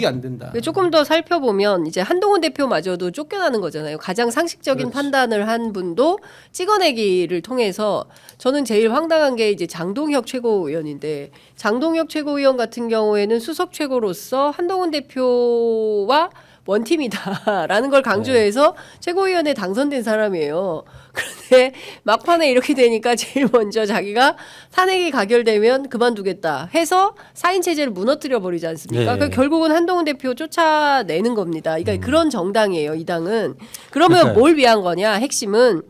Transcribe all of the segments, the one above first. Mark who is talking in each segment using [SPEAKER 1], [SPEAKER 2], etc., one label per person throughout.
[SPEAKER 1] 납득이 안 된다.
[SPEAKER 2] 조금 더 살펴보면 이제 한동훈 대표마저도 쫓겨나는 거잖아요. 가장 상식적인
[SPEAKER 1] 그렇지.
[SPEAKER 2] 판단을 한 분도 찍어내기를 통해서 저는 제일 황당한 게 이제 장동혁 최고위원인데 장동혁 최고위원 같은 경우에는 수석 최고로서 한동훈 대표와 원팀이다라는 걸 강조해서 최고위원에 당선된 사람이에요. 그런데 막판에 이렇게 되니까 제일 먼저 자기가 탄핵이 가결되면 그만두겠다 해서 사인 체제를 무너뜨려 버리지 않습니까?
[SPEAKER 3] 네.
[SPEAKER 2] 결국은 한동훈 대표 쫓아내는 겁니다. 그러니까 그런 정당이에요, 이 당은. 그러면
[SPEAKER 3] 그러니까요.
[SPEAKER 2] 뭘 위한 거냐? 핵심은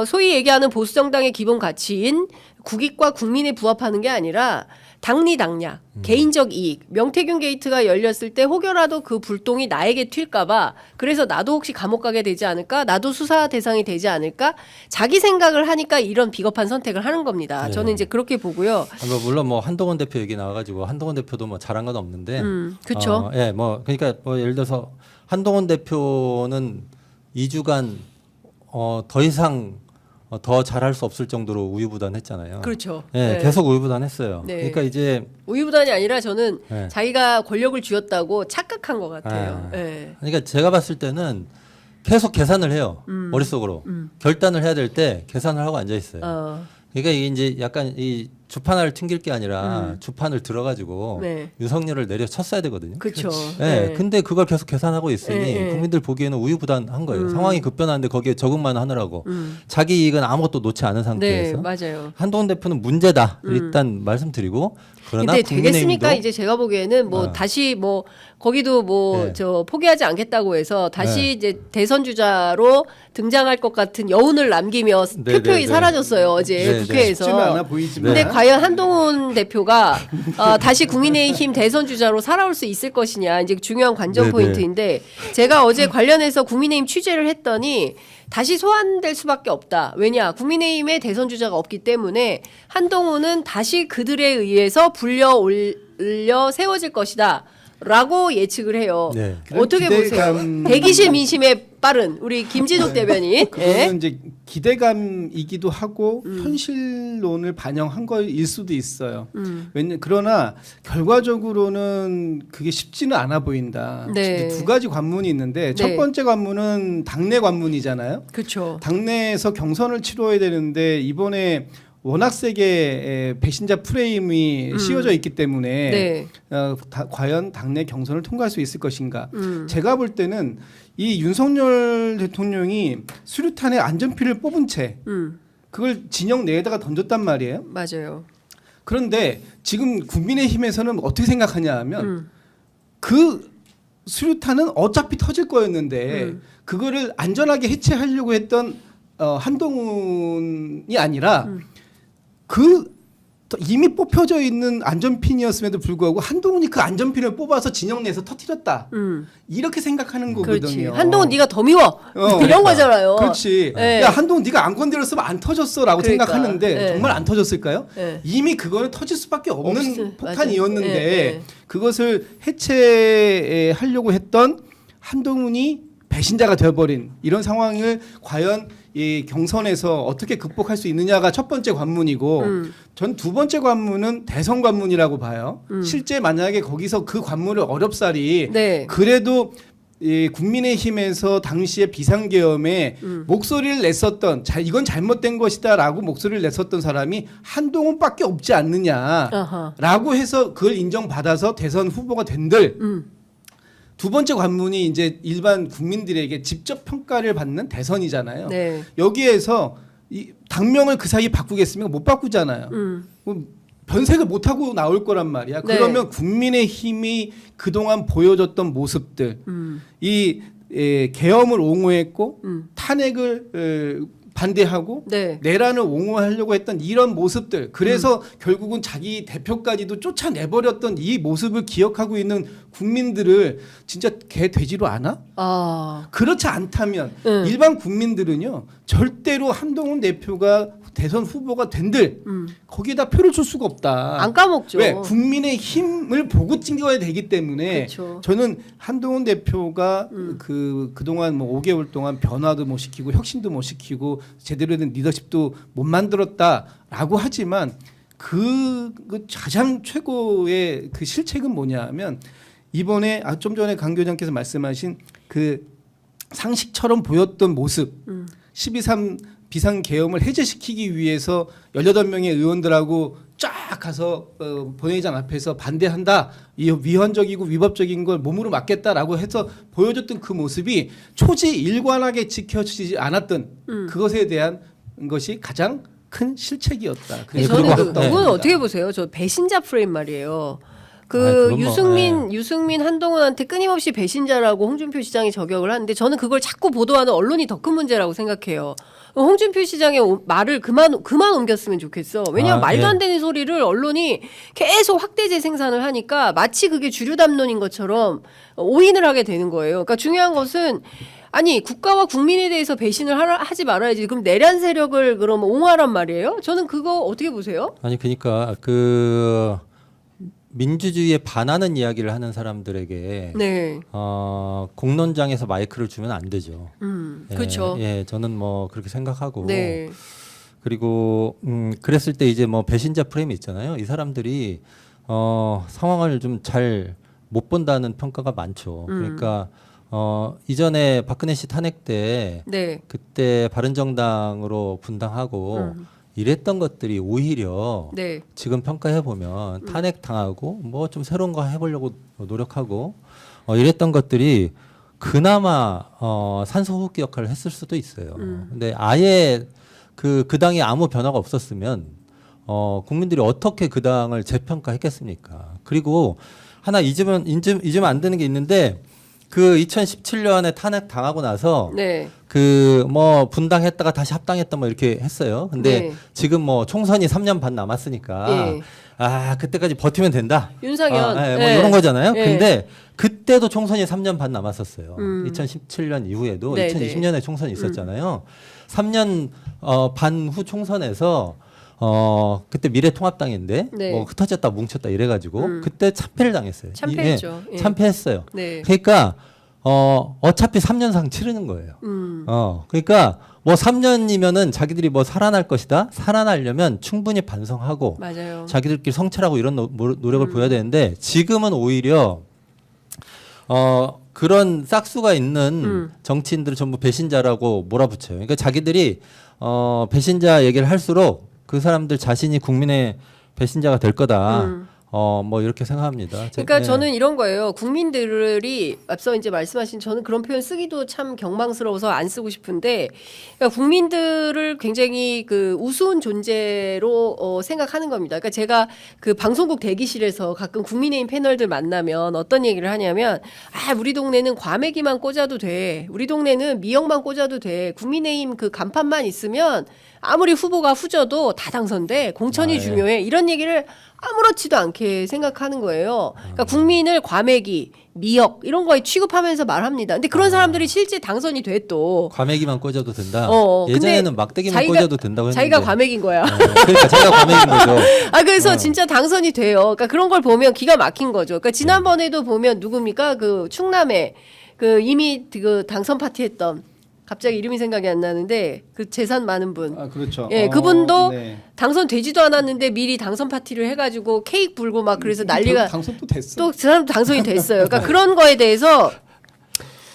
[SPEAKER 2] 소위 얘기하는 보수 정당의 기본 가치인 국익과 국민에 부합하는 게 아니라 당리당략, 개인적 이익, 명태균 게이트가 열렸을 때 혹여라도 그 불똥이 나에게 튈까봐 그래서 나도 혹시 감옥 가게 되지 않을까? 나도 수사 대상이 되지 않을까? 자기 생각을 하니까 이런 비겁한 선택을 하는 겁니다.
[SPEAKER 3] 네.
[SPEAKER 2] 저는 이제 그렇게 보고요.
[SPEAKER 3] 물론 뭐 한동훈 대표 얘기 나와가지고 한동훈 대표도 뭐 잘한 건 없는데,
[SPEAKER 2] 그렇죠.
[SPEAKER 3] 예, 뭐 그러니까 뭐 예를 들어서 한동훈 대표는 2주간 더 이상 더 잘할 수 없을 정도로 우유부단했잖아요.
[SPEAKER 2] 그렇죠.
[SPEAKER 3] 예,
[SPEAKER 2] 네.
[SPEAKER 3] 계속 우유부단했어요.
[SPEAKER 2] 네.
[SPEAKER 3] 그러니까 이제
[SPEAKER 2] 우유부단이 아니라 저는
[SPEAKER 3] 네.
[SPEAKER 2] 자기가 권력을 쥐었다고 착각한 것 같아요. 네.
[SPEAKER 3] 그러니까 제가 봤을 때는 계속 계산을 해요. 머릿속으로. 결단을 해야 될 때 계산을 하고 앉아 있어요. 그러니까 이게 이제 약간 이 주판을 튕길 게 아니라 주판을 들어가지고
[SPEAKER 2] 네.
[SPEAKER 3] 윤석열을 내려쳤어야 되거든요.
[SPEAKER 2] 그렇죠.
[SPEAKER 3] 네. 근데 그걸 계속 계산하고 있으니
[SPEAKER 2] 네.
[SPEAKER 3] 국민들 보기에는 우유부단한 거예요. 상황이 급변하는데 거기에 적응만 하느라고 자기 이익은 아무것도 놓지 않은
[SPEAKER 2] 네,
[SPEAKER 3] 상태에서
[SPEAKER 2] 맞아요.
[SPEAKER 3] 한동훈 대표는 문제다 일단 말씀드리고 그러나
[SPEAKER 2] 근데 되겠습니까?
[SPEAKER 3] 국민의힘도
[SPEAKER 2] 이제 제가 보기에는 뭐 다시 뭐 거기도 뭐
[SPEAKER 3] 네.
[SPEAKER 2] 저 포기하지 않겠다고 해서 다시
[SPEAKER 3] 네.
[SPEAKER 2] 이제 대선 주자로 등장할 것 같은 여운을 남기며
[SPEAKER 3] 네,
[SPEAKER 2] 표표히
[SPEAKER 3] 네, 네.
[SPEAKER 2] 사라졌어요 어제
[SPEAKER 3] 네, 네.
[SPEAKER 2] 국회에서.
[SPEAKER 1] 쉽지는 않아 보이지만.
[SPEAKER 2] 근데 과연 한동훈 대표가 다시 국민의힘 대선 주자로 살아올 수 있을 것이냐 이제 중요한 관전
[SPEAKER 3] 네,
[SPEAKER 2] 포인트인데 제가 어제 관련해서 국민의힘 취재를 했더니 다시 소환될 수밖에 없다. 왜냐? 국민의힘에 대선 주자가 없기 때문에 한동훈은 다시 그들에 의해서 불려 올려 세워질 것이다. 라고 예측을 해요.
[SPEAKER 3] 네.
[SPEAKER 2] 어떻게 보세요? 대기실 민심에 빠른 우리 김진욱 대변인.
[SPEAKER 1] 그거는
[SPEAKER 2] 예.
[SPEAKER 1] 이제 기대감이기도 하고 현실론을 반영한 거일 수도 있어요. 그러나 결과적으로는 그게 쉽지는 않아 보인다.
[SPEAKER 2] 네.
[SPEAKER 1] 두 가지 관문이 있는데 첫
[SPEAKER 2] 네.
[SPEAKER 1] 번째 관문은 당내 관문이잖아요.
[SPEAKER 2] 그렇죠.
[SPEAKER 1] 당내에서 경선을 치러야 되는데 이번에 워낙 세게 배신자 프레임이 씌워져 있기 때문에
[SPEAKER 2] 네.
[SPEAKER 1] 과연 당내 경선을 통과할 수 있을 것인가. 제가 볼 때는 이 윤석열 대통령이 수류탄의 안전피를 뽑은 채 그걸 진영 내에다가 던졌단 말이에요.
[SPEAKER 2] 맞아요.
[SPEAKER 1] 그런데 지금 국민의힘에서는 어떻게 생각하냐 하면 그 수류탄은 어차피 터질 거였는데 그거를 안전하게 해체하려고 했던 한동훈이 아니라 그 이미 뽑혀져 있는 안전핀이었음에도 불구하고 한동훈이 그 안전핀을 뽑아서 진영 내에서 터뜨렸다. 이렇게 생각하는
[SPEAKER 2] 그렇지.
[SPEAKER 1] 거거든요.
[SPEAKER 2] 한동훈 네가 더 미워. 이런
[SPEAKER 1] 그러니까.
[SPEAKER 2] 거잖아요.
[SPEAKER 1] 그렇지.
[SPEAKER 2] 네.
[SPEAKER 1] 야 한동훈 네가 안 건드렸으면 안 터졌어라고
[SPEAKER 2] 그러니까.
[SPEAKER 1] 생각하는데
[SPEAKER 2] 네.
[SPEAKER 1] 정말 안 터졌을까요?
[SPEAKER 2] 네.
[SPEAKER 1] 이미 그거는 터질 수밖에 없는 폭탄이었는데
[SPEAKER 2] 맞아요. 네.
[SPEAKER 1] 그것을 해체하려고 했던 한동훈이 배신자가 되어버린 이런 상황을 과연 이 경선에서 어떻게 극복할 수 있느냐가 첫 번째 관문이고 전 두 번째 관문은 대선 관문이라고 봐요. 실제 만약에 거기서 그 관문을 어렵사리
[SPEAKER 2] 네.
[SPEAKER 1] 그래도 이 국민의힘에서 당시에 비상계엄에 목소리를 냈었던 이건 잘못된 것이다라고 목소리를 냈었던 사람이 한동훈밖에 없지 않느냐라고 해서 그걸 인정받아서 대선 후보가 된들 두 번째 관문이 이제 일반 국민들에게 직접 평가를 받는 대선이잖아요.
[SPEAKER 2] 네.
[SPEAKER 1] 여기에서 이 당명을 그 사이에 바꾸겠습니까? 못 바꾸잖아요. 변색을 못 하고 나올 거란 말이야.
[SPEAKER 2] 네.
[SPEAKER 1] 그러면 국민의힘이 그동안 보여줬던 모습들, 이 계엄을 옹호했고 탄핵을 반대하고
[SPEAKER 2] 네.
[SPEAKER 1] 내란을 옹호하려고 했던 이런 모습들, 그래서 결국은 자기 대표까지도 쫓아내버렸던 이 모습을 기억하고 있는 국민들을 진짜 개 돼지로 아나? 그렇지 않다면 일반 국민들은요 절대로 한동훈 대표가 대선 후보가 된들 거기에다 표를 줄 수가 없다.
[SPEAKER 2] 안 까먹죠.
[SPEAKER 1] 왜? 국민의 힘을 보고 찍어야 되기 때문에
[SPEAKER 2] 그렇죠.
[SPEAKER 1] 저는 한동훈 대표가 그동안 뭐 5개월 동안 변화도 못 시키고 혁신도 못 시키고 제대로 된 리더십도 못 만들었다라고 하지만 그 가장 최고의 그 실책은 뭐냐 하면 이번에 좀 전에 강 교장께서 말씀하신 그 상식처럼 보였던 모습 12.3 비상계엄을 해제시키기 위해서 18명의 의원들하고 쫙 가서 본회의장 앞에서 반대한다. 이 위헌적이고 위법적인 걸 몸으로 막겠다라고 해서 보여줬던 그 모습이 초지일관하게 지켜지지 않았던 그것에 대한 것이 가장 큰 실책이었다. 그래서
[SPEAKER 2] 저는
[SPEAKER 1] 어렵다고
[SPEAKER 2] 그건
[SPEAKER 1] 봅니다.
[SPEAKER 2] 어떻게 보세요? 저 배신자 프레임 말이에요. 그
[SPEAKER 3] 그건 뭐,
[SPEAKER 2] 유승민 한동훈한테 끊임없이 배신자라고 홍준표 시장이 저격을 하는데 저는 그걸 자꾸 보도하는 언론이 더 큰 문제라고 생각해요. 홍준표 시장의 말을 그만 옮겼으면 좋겠어. 왜냐하면 말도 안 되는 소리를 언론이 계속 확대 재생산을 하니까 마치 그게 주류 담론인 것처럼 오인을 하게 되는 거예요. 그러니까 중요한 것은 아니 국가와 국민에 대해서 배신을 하지 말아야지. 그럼 내란 세력을 그럼 옹호하란 말이에요? 저는 그거 어떻게 보세요?
[SPEAKER 3] 아니 그러니까 그 민주주의에 반하는 이야기를 하는 사람들에게
[SPEAKER 2] 네.
[SPEAKER 3] 공론장에서 마이크를 주면 안 되죠.
[SPEAKER 2] 그렇죠.
[SPEAKER 3] 예, 저는 뭐 그렇게 생각하고.
[SPEAKER 2] 네.
[SPEAKER 3] 그리고 그랬을 때 이제 뭐 배신자 프레임이 있잖아요. 이 사람들이 상황을 좀 잘 못 본다는 평가가 많죠. 그러니까 이전에 박근혜 씨 탄핵 때
[SPEAKER 2] 네.
[SPEAKER 3] 그때 바른정당으로 분당하고 이랬던 것들이 오히려
[SPEAKER 2] 네.
[SPEAKER 3] 지금 평가해 보면 탄핵 당하고 뭐 좀 새로운 거 해보려고 노력하고 이랬던 것들이 그나마 산소호흡기 역할을 했을 수도 있어요. 근데 아예 그 당이 아무 변화가 없었으면 국민들이 어떻게 그 당을 재평가했겠습니까? 그리고 하나 잊으면 안 되는 게 있는데 그 2017년에 탄핵 당하고 나서
[SPEAKER 2] 네.
[SPEAKER 3] 그 뭐 분당했다가 다시 합당했다 뭐 이렇게 했어요. 근데
[SPEAKER 2] 네.
[SPEAKER 3] 지금 뭐 총선이 3년 반 남았으니까
[SPEAKER 2] 예.
[SPEAKER 3] 그때까지 버티면 된다.
[SPEAKER 2] 윤상현.
[SPEAKER 3] 뭐
[SPEAKER 2] 네.
[SPEAKER 3] 이런 거잖아요.
[SPEAKER 2] 네.
[SPEAKER 3] 근데 그때도 총선이 3년 반 남았었어요. 2017년 이후에도
[SPEAKER 2] 네,
[SPEAKER 3] 2020년에 총선이 있었잖아요. 3년 반 후 총선에서 그때 미래통합당인데
[SPEAKER 2] 네.
[SPEAKER 3] 뭐 흩어졌다 뭉쳤다 이래가지고 그때 참패를 당했어요.
[SPEAKER 2] 참패했죠. 예.
[SPEAKER 3] 참패했어요.
[SPEAKER 2] 네.
[SPEAKER 3] 그러니까 어차피 3년상 치르는 거예요. 그러니까 뭐 3년이면은 자기들이 뭐 살아날 것이다. 살아나려면 충분히 반성하고
[SPEAKER 2] 맞아요.
[SPEAKER 3] 자기들끼리 성찰하고 이런 노력을 보여야 되는데 지금은 오히려 그런 싹수가 있는 정치인들을 전부 배신자라고 몰아붙여요. 그러니까 자기들이 배신자 얘기를 할수록 그 사람들 자신이 국민의 배신자가 될 거다. 뭐 이렇게 생각합니다.
[SPEAKER 2] 그러니까
[SPEAKER 3] 네.
[SPEAKER 2] 저는 이런 거예요. 국민들이 앞서 이제 말씀하신 저는 그런 표현 쓰기도 참 경망스러워서 안 쓰고 싶은데 그러니까 국민들을 굉장히 그 우스운 존재로 생각하는 겁니다. 그러니까 제가 그 방송국 대기실에서 가끔 국민의힘 패널들 만나면 어떤 얘기를 하냐면 우리 동네는 과메기만 꽂아도 돼. 우리 동네는 미역만 꽂아도 돼. 국민의힘 그 간판만 있으면 아무리 후보가 후져도 다 당선돼. 공천이 중요해. 이런 얘기를 아무렇지도 않게 생각하는 거예요. 그러니까 국민을 과메기, 미역 이런 거에 취급하면서 말합니다. 근데 그런 사람들이 실제 당선이 돼 또.
[SPEAKER 3] 과메기만 꽂아도 된다.
[SPEAKER 2] 근데
[SPEAKER 3] 예전에는 막대기만 꽂아도 된다고 했는데.
[SPEAKER 2] 자기가 과메기인 거야.
[SPEAKER 3] 그러니까 자기가 과메기인 거죠.
[SPEAKER 2] 그래서 진짜 당선이 돼요. 그러니까 그런 걸 보면 기가 막힌 거죠. 그러니까 지난번에도 보면 누굽니까? 그 충남에 그 이미 그 당선 파티 했던 갑자기 이름이 생각이 안 나는데 그 재산 많은 분.
[SPEAKER 1] 그렇죠.
[SPEAKER 2] 예, 그분도
[SPEAKER 1] 네.
[SPEAKER 2] 당선되지도 않았는데 미리 당선 파티를 해가지고 케이크 불고 막 그래서 난리가
[SPEAKER 1] 당선도 됐어.
[SPEAKER 2] 또 그 사람도 당선이 됐어요. 그러니까 그런 거에 대해서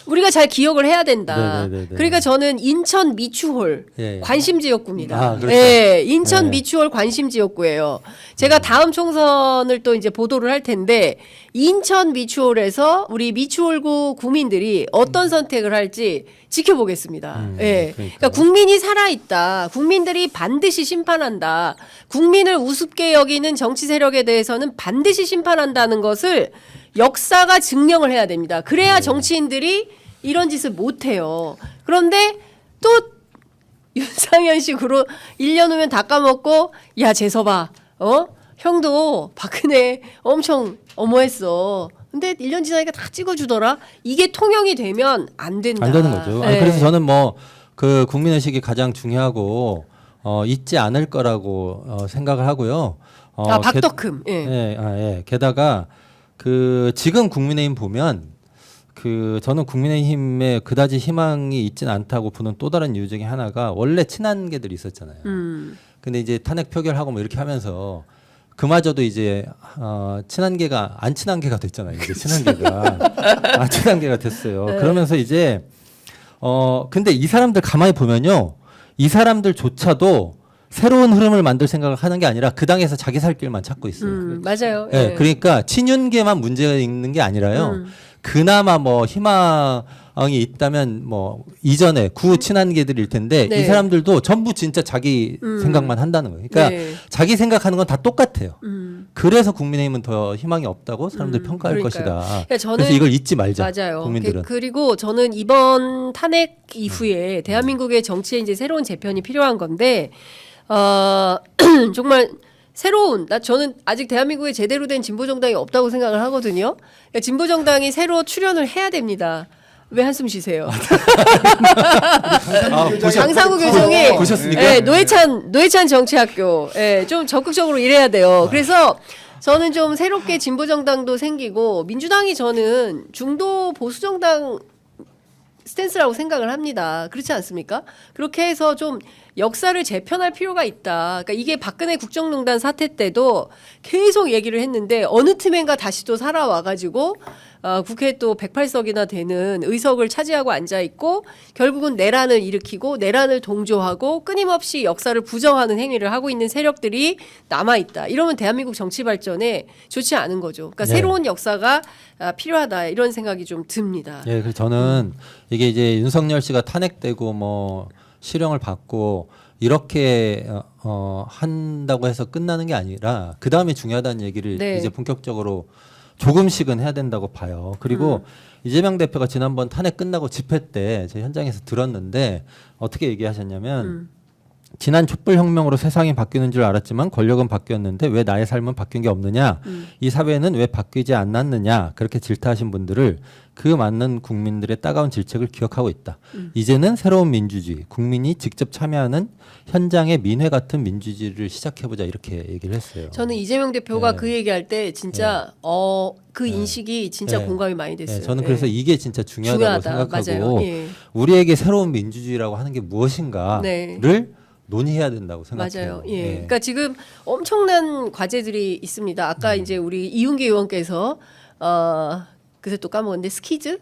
[SPEAKER 2] 우리가 잘 기억을 해야 된다.
[SPEAKER 3] 네네네네.
[SPEAKER 2] 그러니까 저는 인천 미추홀
[SPEAKER 3] 예, 예.
[SPEAKER 2] 관심 지역구입니다.
[SPEAKER 3] 그렇죠.
[SPEAKER 2] 예, 인천
[SPEAKER 3] 예.
[SPEAKER 2] 미추홀 관심 지역구예요. 제가 다음 총선을 또 이제 보도를 할 텐데 인천 미추홀에서 우리 미추홀구 구민들이 어떤 선택을 할지 지켜보겠습니다. 예. 그러니까 국민이 살아있다. 국민들이 반드시 심판한다. 국민을 우습게 여기는 정치 세력에 대해서는 반드시 심판한다는 것을 역사가 증명을 해야 됩니다. 그래야 정치인들이 이런 짓을 못해요. 그런데 또 윤상현식으로 1년 후면 다 까먹고 야 재서봐 형도 박근혜 엄청 어머했어. 근데 1년 지나니까 다 찍어주더라. 이게 통용이 되면 안 된다.
[SPEAKER 3] 안 되는 거죠.
[SPEAKER 2] 네.
[SPEAKER 3] 그래서 저는 뭐 그 국민의식이 가장 중요하고 잊지 않을 거라고 생각을 하고요.
[SPEAKER 2] 박덕흠.
[SPEAKER 3] 예. 게다가 그 지금 국민의힘 보면 그 저는 국민의힘에 그다지 희망이 있진 않다고 보는 또 다른 이유 중에 하나가 원래 친한 개들이 있었잖아요. 근데 이제 탄핵 표결하고 뭐 이렇게 하면서 그마저도 이제 친한 개가 안 친한 개가 됐잖아요. 이제 친한 개가 안 친한 개가 됐어요. 그러면서 이제 근데 이 사람들 가만히 보면요, 이 사람들조차도 새로운 흐름을 만들 생각을 하는 게 아니라 그 당에서 자기 살 길만 찾고 있어요.
[SPEAKER 2] 맞아요.
[SPEAKER 3] 네,
[SPEAKER 2] 예.
[SPEAKER 3] 그러니까 친윤계만 문제가 있는 게 아니라요. 그나마 뭐 희망이 있다면 뭐 이전에 구 친한계들일 텐데
[SPEAKER 2] 네.
[SPEAKER 3] 이 사람들도 전부 진짜 자기 생각만 한다는 거예요. 그러니까
[SPEAKER 2] 네.
[SPEAKER 3] 자기 생각하는 건 다 똑같아요. 그래서 국민의힘은 더 희망이 없다고 사람들이 평가할
[SPEAKER 2] 그러니까요.
[SPEAKER 3] 것이다.
[SPEAKER 2] 그러니까 저는
[SPEAKER 3] 그래서 이걸 잊지 말자.
[SPEAKER 2] 맞아요.
[SPEAKER 3] 국민들은.
[SPEAKER 2] 그리고 저는 이번 탄핵 이후에 대한민국의 정치에 이제 새로운 재편이 필요한 건데 정말 저는 아직 대한민국에 제대로 된 진보 정당이 없다고 생각을 하거든요. 그러니까 진보 정당이 새로 출현을 해야 됩니다. 왜 한숨 쉬세요? 장상우 교정이
[SPEAKER 3] 보셨습니까?
[SPEAKER 2] 예, 노회찬 정치학교 좀 적극적으로 일해야 돼요. 그래서 저는 좀 새롭게 진보 정당도 생기고 민주당이 저는 중도 보수 정당 스탠스라고 생각을 합니다. 그렇지 않습니까? 그렇게 해서 좀 역사를 재편할 필요가 있다. 그러니까 이게 박근혜 국정농단 사태 때도 계속 얘기를 했는데 어느 틈엔가 다시 또 살아와가지고 국회에 또 108석이나 되는 의석을 차지하고 앉아있고 결국은 내란을 일으키고 내란을 동조하고 끊임없이 역사를 부정하는 행위를 하고 있는 세력들이 남아있다. 이러면 대한민국 정치 발전에 좋지 않은 거죠. 그러니까
[SPEAKER 3] 네.
[SPEAKER 2] 새로운 역사가 필요하다. 이런 생각이 좀 듭니다.
[SPEAKER 3] 예, 그래서 저는 이게 이제 윤석열 씨가 탄핵되고 뭐 실형을 받고 이렇게 한다고 해서 끝나는 게 아니라 그 다음에 중요하다는 얘기를
[SPEAKER 2] 네.
[SPEAKER 3] 이제 본격적으로 조금씩은 해야 된다고 봐요. 그리고 이재명 대표가 지난번 탄핵 끝나고 집회 때 제 현장에서 들었는데 어떻게 얘기하셨냐면 지난 촛불혁명으로 세상이 바뀌는 줄 알았지만 권력은 바뀌었는데 왜 나의 삶은 바뀐 게 없느냐, 이 사회는 왜 바뀌지 않았느냐, 그렇게 질타하신 분들을 그 많은 국민들의 따가운 질책을 기억하고 있다. 이제는 새로운 민주주의, 국민이 직접 참여하는 현장의 민회 같은 민주주의를 시작해보자, 이렇게 얘기를 했어요.
[SPEAKER 2] 저는 이재명 대표가
[SPEAKER 3] 네.
[SPEAKER 2] 그 얘기할 때 진짜 그 인식이 진짜
[SPEAKER 3] 네.
[SPEAKER 2] 공감이 많이 됐어요.
[SPEAKER 3] 네, 저는 그래서 이게 진짜 중요하다고 생각하고
[SPEAKER 2] 맞아요. 예.
[SPEAKER 3] 우리에게 새로운 민주주의라고 하는 게 무엇인가를
[SPEAKER 2] 네.
[SPEAKER 3] 논의해야 된다고 생각해요.
[SPEAKER 2] 맞아요. 예. 그러니까 지금 엄청난 과제들이 있습니다. 아까 이제 우리 이윤기 의원께서 그새 또 까먹었는데 스키즈?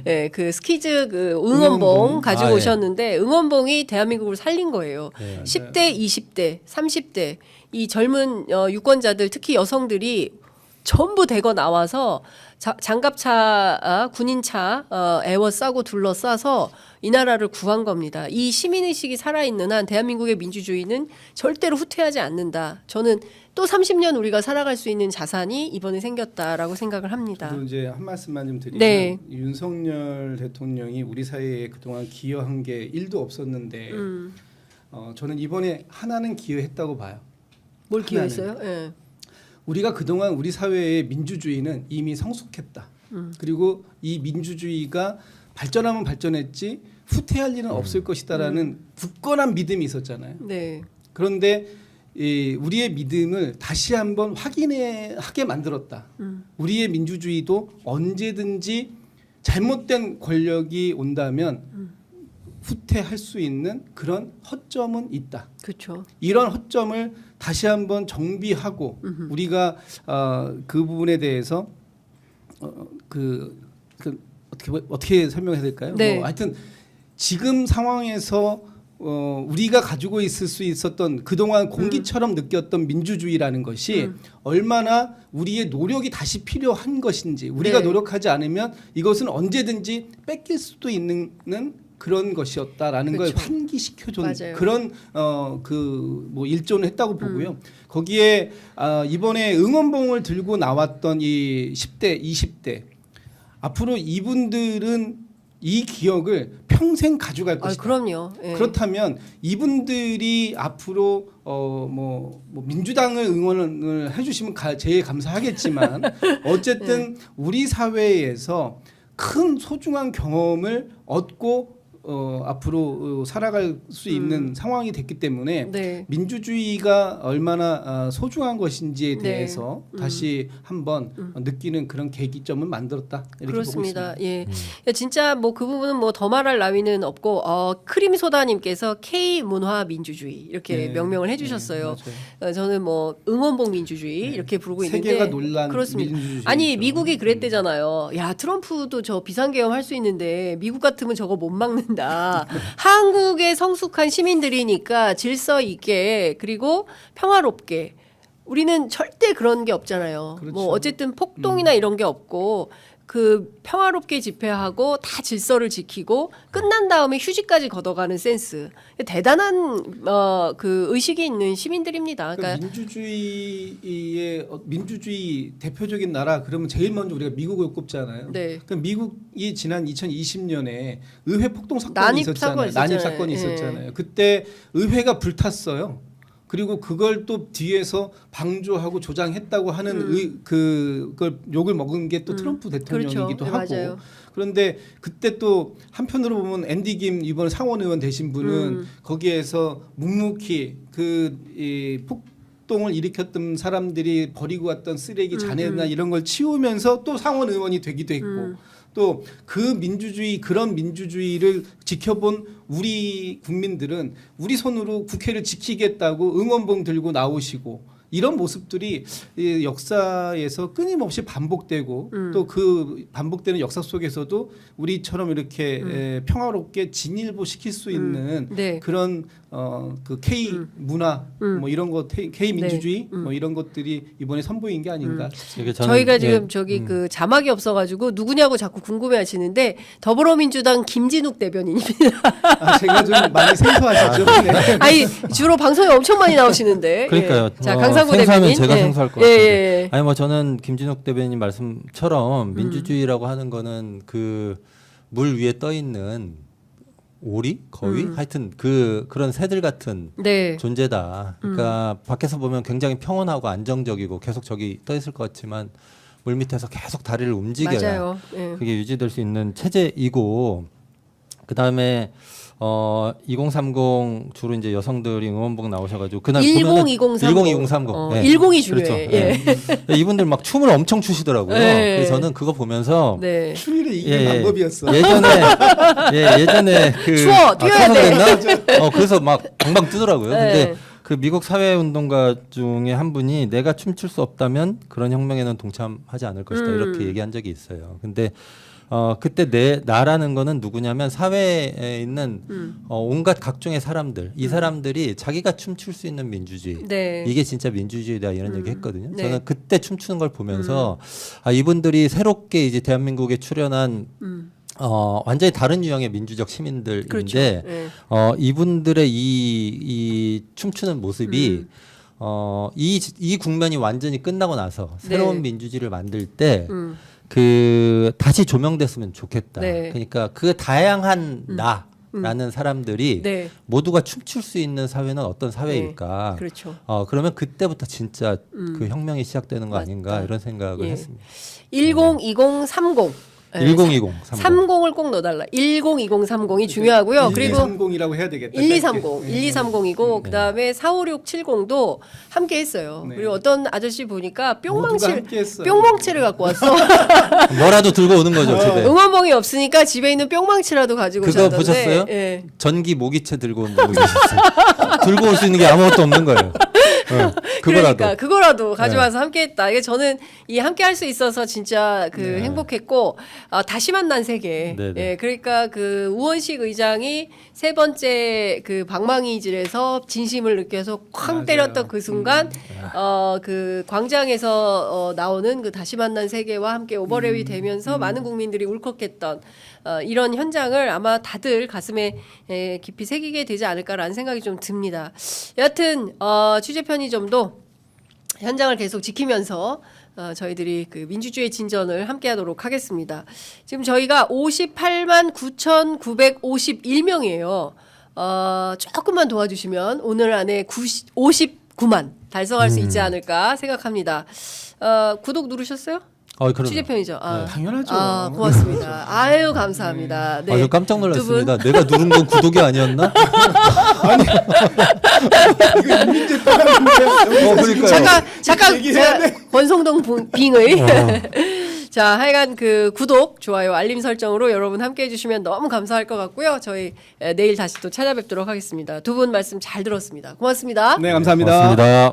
[SPEAKER 2] 예, 그 스키즈 그 응원봉 가지고
[SPEAKER 3] 예.
[SPEAKER 2] 오셨는데 응원봉이 대한민국을 살린 거예요.
[SPEAKER 3] 예.
[SPEAKER 2] 10대, 20대, 30대 이 젊은 유권자들 특히 여성들이 전부 대거 나와서 장갑차, 군인차 에워싸고 둘러싸서 이 나라를 구한 겁니다. 이 시민의식이 살아있는 한 대한민국의 민주주의는 절대로 후퇴하지 않는다. 저는 또 30년 우리가 살아갈 수 있는 자산이 이번에 생겼다라고 생각을 합니다.
[SPEAKER 1] 저도 이제 한 말씀만 좀 드리면
[SPEAKER 2] 네.
[SPEAKER 1] 윤석열 대통령이 우리 사회에 그동안 기여한 게 1도 없었는데 저는 이번에 하나는 기여했다고 봐요.
[SPEAKER 2] 뭘
[SPEAKER 1] 하나는.
[SPEAKER 2] 기여했어요? 예.
[SPEAKER 1] 우리가 그동안 우리 사회의 민주주의는 이미 성숙했다. 그리고 이 민주주의가 발전하면 발전했지 후퇴할 일은 없을 것이다라는 굳건한 믿음이 있었잖아요.
[SPEAKER 2] 네.
[SPEAKER 1] 그런데 우리의 믿음을 다시 한번 확인하게 만들었다. 우리의 민주주의도 언제든지 잘못된 권력이 온다면 후퇴할 수 있는 그런 허점은 있다.
[SPEAKER 2] 그렇죠.
[SPEAKER 1] 이런 허점을 다시 한번 정비하고 우리가 그 부분에 대해서 어떻게 설명해야 될까요?
[SPEAKER 2] 네.
[SPEAKER 1] 하여튼 지금 상황에서 우리가 가지고 있을 수 있었던 그동안 공기처럼 느꼈던 민주주의라는 것이 얼마나 우리의 노력이 다시 필요한 것인지 우리가
[SPEAKER 2] 네.
[SPEAKER 1] 노력하지 않으면 이것은 언제든지 뺏길 수도 있는 그런 것이었다라는 걸
[SPEAKER 2] 그렇죠.
[SPEAKER 1] 환기시켜준
[SPEAKER 2] 맞아요.
[SPEAKER 1] 그런 뭐 일조는 했다고 보고요. 거기에 이번에 응원봉을 들고 나왔던 이 10대, 20대 앞으로 이분들은 이 기억을 평생 가져갈 것이다.
[SPEAKER 2] 그럼요. 예.
[SPEAKER 1] 그렇다면 이분들이 앞으로 뭐 민주당을 응원을 해주시면 제일 감사하겠지만 어쨌든 우리 사회에서 큰 소중한 경험을 얻고 앞으로 살아갈 수 있는 상황이 됐기 때문에
[SPEAKER 2] 네.
[SPEAKER 1] 민주주의가 얼마나 소중한 것인지에
[SPEAKER 2] 네.
[SPEAKER 1] 대해서 다시 한번 느끼는 그런 계기점을 만들었다 이렇게
[SPEAKER 2] 그렇습니다.
[SPEAKER 1] 보고 있습니다.
[SPEAKER 2] 예, 진짜 뭐 그 부분은 뭐 더 말할 나위는 없고 크림소다님께서 K 문화 민주주의 이렇게
[SPEAKER 1] 네.
[SPEAKER 2] 명명을 해주셨어요.
[SPEAKER 1] 네, 맞아요.
[SPEAKER 2] 저는 뭐 응원봉 민주주의 이렇게 부르고 있는데
[SPEAKER 1] 세계가 놀란
[SPEAKER 2] 그렇습니다.
[SPEAKER 1] 민주주의죠.
[SPEAKER 2] 아니 미국이 그랬대잖아요. 야 트럼프도 저 비상계엄 할 수 있는데 미국 같으면 저거 못 막는다. 한국의 성숙한 시민들이니까 질서 있게 그리고 평화롭게. 우리는 절대 그런 게 없잖아요.
[SPEAKER 1] 그렇죠.
[SPEAKER 2] 뭐 어쨌든 폭동이나 이런 게 없고 그 평화롭게 집회하고 다 질서를 지키고 끝난 다음에 휴지까지 걷어가는 센스. 대단한 그 의식이 있는 시민들입니다. 그러니까
[SPEAKER 1] 민주주의 대표적인 나라 그러면 제일 먼저 우리가 미국을 꼽잖아요.
[SPEAKER 2] 네.
[SPEAKER 1] 그럼 미국이 지난 2020년에 의회 폭동 사건이
[SPEAKER 2] 난입
[SPEAKER 1] 있었잖아요.
[SPEAKER 2] 사건이
[SPEAKER 1] 난입
[SPEAKER 2] 있었잖아요.
[SPEAKER 1] 사건이
[SPEAKER 2] 예.
[SPEAKER 1] 있었잖아요. 그때 의회가 불탔어요. 그리고 그걸 또 뒤에서 방조하고 조장했다고 하는 그걸 욕을 먹은 게 또 트럼프 대통령이기도
[SPEAKER 2] 그렇죠. 네,
[SPEAKER 1] 하고.
[SPEAKER 2] 맞아요.
[SPEAKER 1] 그런데 그때 또 한편으로 보면 앤디 김 이번 상원 의원 되신 분은 거기에서 묵묵히 이 폭동을 일으켰던 사람들이 버리고 왔던 쓰레기 잔해나 이런 걸 치우면서 또 상원 의원이 되기도 했고 또 그 그런 민주주의를 지켜본 우리 국민들은 우리 손으로 국회를 지키겠다고 응원봉 들고 나오시고 이런 모습들이 이 역사에서 끊임없이 반복되고 또 그 반복되는 역사 속에서도 우리처럼 이렇게 평화롭게 진일보 시킬 수 있는
[SPEAKER 2] 네.
[SPEAKER 1] 그런 그 K 문화 뭐 이런 거 K 민주주의 뭐 이런 것들이 이번에 선보인 게 아닌가 싶습니다.
[SPEAKER 3] 이게 저는
[SPEAKER 2] 저희가 지금
[SPEAKER 3] 예,
[SPEAKER 2] 저기 그 자막이 없어가지고 누구냐고 자꾸 궁금해하시는데 더불어민주당 김진욱 대변인입니다.
[SPEAKER 1] 제가 좀 많이 생소하시죠? 네.
[SPEAKER 2] 아니 주로 방송에 엄청 많이 나오시는데.
[SPEAKER 3] 그러니까요.
[SPEAKER 2] 예. 자 강상구
[SPEAKER 3] 생소하면
[SPEAKER 2] 대변인.
[SPEAKER 3] 제가
[SPEAKER 2] 예.
[SPEAKER 3] 생소할 것
[SPEAKER 2] 예,
[SPEAKER 3] 같은데.
[SPEAKER 2] 예, 예.
[SPEAKER 3] 아니 뭐 저는 김진욱 대변인 말씀처럼 민주주의라고 하는 거는 그 물 위에 떠 있는 오리, 거위, 하여튼 그런 새들 같은
[SPEAKER 2] 네.
[SPEAKER 3] 존재다. 그러니까 밖에서 보면 굉장히 평온하고 안정적이고 계속 저기 떠 있을 것 같지만 물 밑에서 계속 다리를 움직여야
[SPEAKER 2] 맞아요. 예.
[SPEAKER 3] 그게 유지될 수 있는 체제이고 그 다음에 2030 주로 이제 여성들이 응원봉 나오셔가지고 그날
[SPEAKER 2] 10,
[SPEAKER 3] 보면은
[SPEAKER 2] 2030.
[SPEAKER 3] 1030. 예.
[SPEAKER 2] 10이 중요해.
[SPEAKER 3] 그렇죠. 예. 이분들 막 춤을 엄청 추시더라고요.
[SPEAKER 2] 예.
[SPEAKER 3] 그래서 저는 그거 보면서
[SPEAKER 2] 네.
[SPEAKER 1] 추위를 이기는 방법이었어.
[SPEAKER 3] 예전에 그
[SPEAKER 2] 추워, 뛰어야 돼.
[SPEAKER 3] 됐나? 그래서 막 방방 뜨더라고요.
[SPEAKER 2] 네.
[SPEAKER 3] 근데 그 미국 사회운동가 중에 한 분이 내가 춤출 수 없다면 그런 혁명에는 동참하지 않을 것이다 이렇게 얘기한 적이 있어요. 근데 그때 나라는 거는 누구냐면 사회에 있는 온갖 각종의 사람들, 이 사람들이 자기가 춤출 수 있는 민주주의,
[SPEAKER 2] 네.
[SPEAKER 3] 이게 진짜 민주주의다 이런 얘기 했거든요.
[SPEAKER 2] 네.
[SPEAKER 3] 저는 그때 춤추는 걸 보면서 이분들이 새롭게 이제 대한민국에 출연한 완전히 다른 유형의 민주적 시민들인데
[SPEAKER 2] 그렇죠. 네.
[SPEAKER 3] 이분들의 이 춤추는 모습이 이 국면이 완전히 끝나고 나서 새로운
[SPEAKER 2] 네.
[SPEAKER 3] 민주주의를 만들 때 다시 조명됐으면 좋겠다.
[SPEAKER 2] 네.
[SPEAKER 3] 그러니까 그 다양한 나라는 사람들이
[SPEAKER 2] 네.
[SPEAKER 3] 모두가 춤출 수 있는 사회는 어떤 사회일까?
[SPEAKER 2] 그렇죠.
[SPEAKER 3] 그러면 그때부터 진짜 그 혁명이 시작되는 거 아닌가
[SPEAKER 2] 맞다.
[SPEAKER 3] 이런 생각을
[SPEAKER 2] 예.
[SPEAKER 3] 했습니다.
[SPEAKER 2] 1020 30.
[SPEAKER 3] 1020, 30.
[SPEAKER 2] 30을 꼭 넣어달라. 1020 30이 중요하고요. 그리고
[SPEAKER 1] 1230이라고 해야 되겠다.
[SPEAKER 2] 1230,
[SPEAKER 1] 짧게.
[SPEAKER 2] 1230이고 그다음에 45670도 함께 했어요.
[SPEAKER 1] 네.
[SPEAKER 2] 그리고 어떤 아저씨 보니까
[SPEAKER 1] 모두가 함께 했어요.
[SPEAKER 2] 뿅망치를 갖고 왔어.
[SPEAKER 3] 뭐라도 들고 오는 거죠 집에.
[SPEAKER 2] 응원봉이 없으니까 집에 있는 뿅망치라도 가지고
[SPEAKER 3] 그거
[SPEAKER 2] 오셨던데.
[SPEAKER 3] 보셨어요?
[SPEAKER 2] 예.
[SPEAKER 3] 전기 모기채 들고 온 분이 계셨어요. 들고 올 수 있는 게 아무것도 없는 거예요. 그거라도.
[SPEAKER 2] 그러니까 그거라도 가져와서 함께했다. 이게 저는 이 함께 할 수 있어서 진짜 그 행복했고 다시 만난 세계.
[SPEAKER 3] 네네.
[SPEAKER 2] 예, 그러니까 그 우원식 의장이 세 번째 그 방망이질에서 진심을 느껴서 쾅
[SPEAKER 1] 맞아요.
[SPEAKER 2] 때렸던 그 순간 그 광장에서 나오는 그 다시 만난 세계와 함께 오버랩이 되면서 많은 국민들이 울컥했던 이런 현장을 아마 다들 가슴에 깊이 새기게 되지 않을까라는 생각이 좀 듭니다. 여하튼 취재 편의점도 현장을 계속 지키면서 저희들이 그 민주주의 진전을 함께하도록 하겠습니다. 지금 저희가 58만 9,951명이에요. 조금만 도와주시면 오늘 안에 59만 달성할 수 있지 않을까 생각합니다. 구독 누르셨어요?
[SPEAKER 3] 그럼요.
[SPEAKER 2] 취재편이죠.
[SPEAKER 3] 네.
[SPEAKER 1] 당연하죠.
[SPEAKER 2] 고맙습니다. 아유 감사합니다. 네.
[SPEAKER 3] 저 깜짝
[SPEAKER 2] 두 분.
[SPEAKER 3] 놀랐습니다. 내가 누른 건 구독이 아니었나?
[SPEAKER 1] 이거 인민재 떠나는데
[SPEAKER 3] 그러니까요.
[SPEAKER 2] 잠깐
[SPEAKER 1] 얘기해야
[SPEAKER 2] 제가 권성동 빙의.
[SPEAKER 3] 어.
[SPEAKER 2] 자, 하여간 그 구독, 좋아요, 알림 설정으로 여러분 함께 해주시면 너무 감사할 것 같고요. 저희 내일 다시 또 찾아뵙도록 하겠습니다. 두 분 말씀 잘 들었습니다. 고맙습니다.
[SPEAKER 1] 네, 감사합니다.
[SPEAKER 3] 고맙습니다.